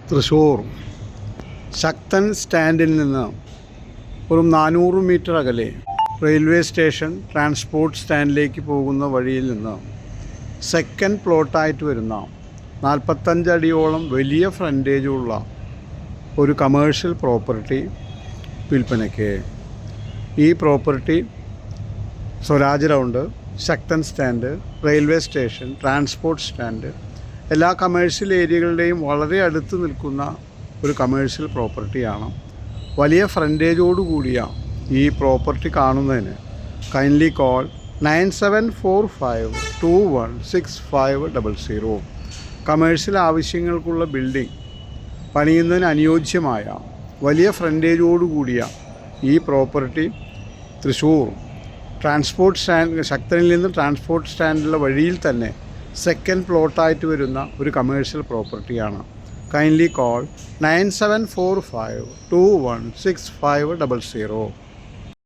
തൃശ്ശൂർ ശക്തൻ സ്റ്റാൻഡിൽ നിന്ന് ഒരു 400 മീറ്റർ അകലെ റെയിൽവേ സ്റ്റേഷൻ ട്രാൻസ്പോർട്ട് സ്റ്റാൻഡിലേക്ക് പോകുന്ന വഴിയിൽ നിന്ന് സെക്കൻഡ് പ്ലോട്ടായിട്ട് വരുന്ന 45 അടിയോളം വലിയ ഫ്രണ്ടേജുള്ള ഒരു കമേഴ്ഷ്യൽ പ്രോപ്പർട്ടി വിൽപ്പനയ്ക്ക്. ഈ property Swaraj round, Sakthan stand, railway station, transport stand, എല്ലാ കമേഴ്ഷ്യൽ ഏരിയകളുടെയും വളരെ അടുത്ത് നിൽക്കുന്ന ഒരു കമേഴ്ഷ്യൽ പ്രോപ്പർട്ടിയാണ്. വലിയ ഫ്രണ്ടേജോട് കൂടിയ ഈ പ്രോപ്പർട്ടി കാണുന്നതിന് കൈൻഡ്ലി കോൾ 9745216500. കമേഴ്ഷ്യൽ ആവശ്യങ്ങൾക്കുള്ള ബിൽഡിംഗ് പണിയുന്നതിന് അനുയോജ്യമായ വലിയ ഫ്രണ്ടേജോട് കൂടിയ ഈ പ്രോപ്പർട്ടി തൃശ്ശൂർ ട്രാൻസ്പോർട്ട് സ്റ്റാൻഡ്, ശക്തനിൽ നിന്ന് ട്രാൻസ്പോർട്ട് സ്റ്റാൻഡിലുള്ള വഴിയിൽ തന്നെ സെക്കൻഡ് പ്ലോട്ടായിട്ട് വരുന്ന ഒരു കമേഴ്ഷ്യൽ പ്രോപ്പർട്ടിയാണ്. Kindly call 9745216500.